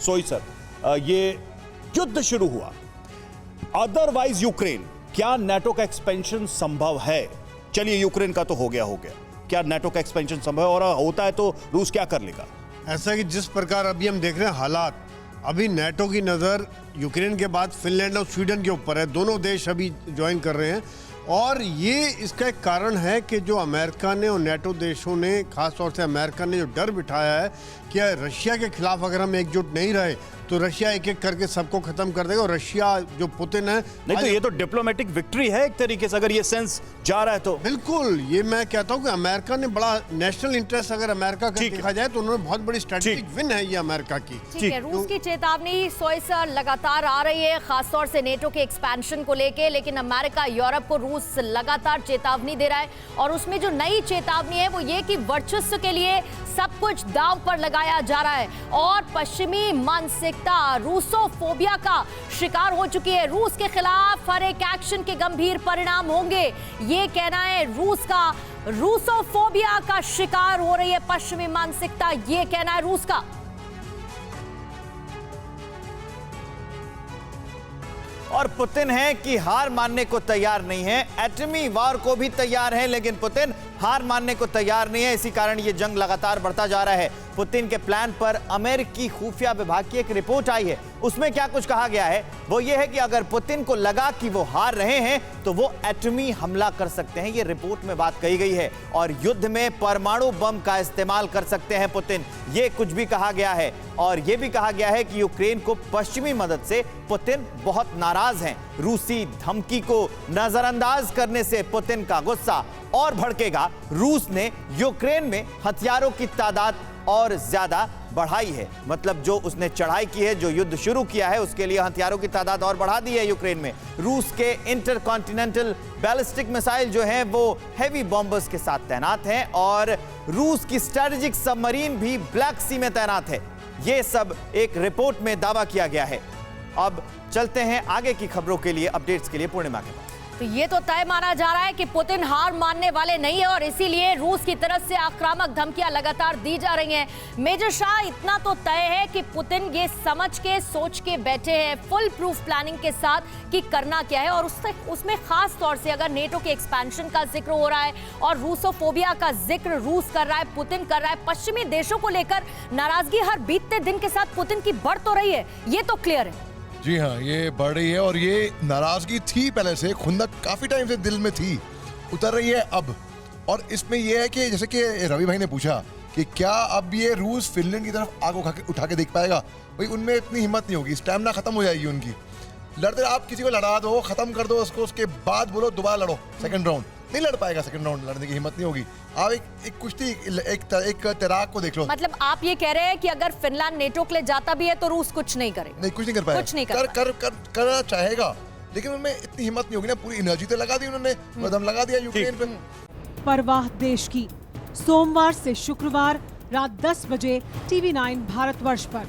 सोई सर, ये युद्ध शुरू हुआ, अदरवाइज यूक्रेन, क्या नाटो का एक्सपेंशन संभव है? चलिए यूक्रेन का तो हो गया, क्या नाटो का एक्सपेंशन संभव है, और होता है तो रूस क्या कर लेगा? ऐसा कि जिस प्रकार अभी हम देख रहे हैं हालात, अभी नाटो की नज़र यूक्रेन के बाद फिनलैंड और स्वीडन के ऊपर है। दोनों देश अभी ज्वाइन कर रहे हैं, और ये इसका एक कारण है कि जो अमेरिका ने और नाटो देशों ने, खासतौर से अमेरिका ने जो डर बिठाया है कि रशिया के खिलाफ अगर हम एकजुट नहीं रहे तो रशिया एक एक करके सबको खत्म कर देगा। और रशिया जो पुतिन है, नहीं तो ये तो डिप्लोमेटिक विक्ट्री है एक तरीके से, अगर ये सेंस जा रहा है तो। बिल्कुल, ये मैं कहता हूं कि अमेरिका ने बड़ा नेशनल इंटरेस्ट अगर अमेरिका का देखा जाए तो उन्होंने बहुत बड़ी स्ट्रेटेजिक विन है ये अमेरिका की। ठीक है, रूस की चेतावनी सोई सर लगातार आ रही है, खासतौर से नेटो के एक्सपेंशन को लेके, लेकिन अमेरिका यूरोप को रूस लगातार चेतावनी दे रहा है, और उसमें जो नई चेतावनी है वो ये कि वर्चस्व के लिए सब कुछ दांव पर लगाया जा रहा है, और पश्चिमी मानसिकता रूसोफोबिया का शिकार हो चुकी है। रूस के खिलाफ हर एक एक्शन के गंभीर परिणाम होंगे, ये कहना है रूस का। रूसोफोबिया का शिकार हो रही है पश्चिमी मानसिकता, ये कहना है रूस का। और पुतिन है कि हार मानने को तैयार नहीं है, एटमी वार को भी तैयार है, लेकिन पुतिन हार मानने को तैयार नहीं है। इसी कारण यह जंग लगातार बढ़ता जा रहा है। पुतिन के प्लान पर अमेरिकी खुफिया विभाग की एक रिपोर्ट आई है, उसमें क्या कुछ कहा गया है वो ये है कि अगर पुतिन को लगा कि वो हार रहे हैं तो वो एटमी हमला कर सकते हैं, ये रिपोर्ट में बात कही गई है, और युद्ध में परमाणु बम का इस्तेमाल कर सकते हैं पुतिन, ये कुछ भी कहा गया है। और यह भी कहा गया है कि यूक्रेन को पश्चिमी मदद से पुतिन बहुत नाराज हैं। रूसी धमकी को नजरअंदाज करने से पुतिन का गुस्सा और भड़केगा। रूस ने यूक्रेन में हथियारों की तादाद और ज्यादा बढ़ाई है, मतलब जो उसने चढ़ाई की है, जो युद्ध शुरू किया है, उसके लिए हथियारों की तादाद और बढ़ा दी है यूक्रेन में। रूस के इंटरकॉन्टिनेंटल बैलिस्टिक मिसाइल जो हैं वो हेवी बॉम्बर्स के साथ तैनात हैं, और रूस की स्ट्रेटेजिक सबमरीन भी ब्लैक सी में तैनात है। ये सब एक रिपोर्ट में दावा किया गया है। अब चलते हैं आगे की खबरों के लिए, अपडेट्स के लिए पूर्णिमा के पास। तो ये तो तय माना जा रहा है कि पुतिन हार मानने वाले नहीं है, और इसीलिए रूस की तरफ से आक्रामक धमकियां लगातार दी जा रही हैं। मेजर शाह, इतना तो तय है कि पुतिन ये समझ के सोच के बैठे हैं फुल प्रूफ प्लानिंग के साथ कि करना क्या है, और उसमें खास तौर से अगर नेटो के एक्सपेंशन का जिक्र हो रहा है और रूसोफोबिया का जिक्र रूस कर रहा है, पुतिन कर रहा है, पश्चिमी देशों को लेकर नाराजगी हर बीतते दिन के साथ पुतिन की बढ़ तो रही है, ये तो क्लियर है। जी हाँ, ये बढ़ रही है, और ये नाराजगी थी पहले से, खुंदक काफी टाइम से दिल में थी, उतर रही है अब। और इसमें यह है कि जैसे कि रवि भाई ने पूछा कि क्या अब ये रूस फिनलैंड की तरफ आग उठा के देख पाएगा, भाई उनमें इतनी हिम्मत नहीं होगी, स्टैमिना खत्म हो जाएगी उनकी। लड़ते आप किसी को लड़ा दो, खत्म कर दो उसको, उसके बाद बोलो दोबारा लड़ो सेकंड राउंड, नहीं लड़ पाएगा, सेकंड राउंड लड़ने की हिम्मत नहीं होगी। आप एक कुश्ती, एक तैराक को देख लो। मतलब आप ये कह रहे हैं कि अगर फिनलैंड नेटो के लिए जाता भी है तो रूस कुछ नहीं करेगा? नहीं, कुछ नहीं कर पाएगा, कुछ नहीं करना चाहेगा, लेकिन उनमें इतनी हिम्मत नहीं होगी ना, पूरी एनर्जी तो लगा दी उन्होंने, दम लगा दिया यूक्रेन पे। परवाह देश की, सोमवार से शुक्रवार रात 10 बजे TV9 भारतवर्ष पर।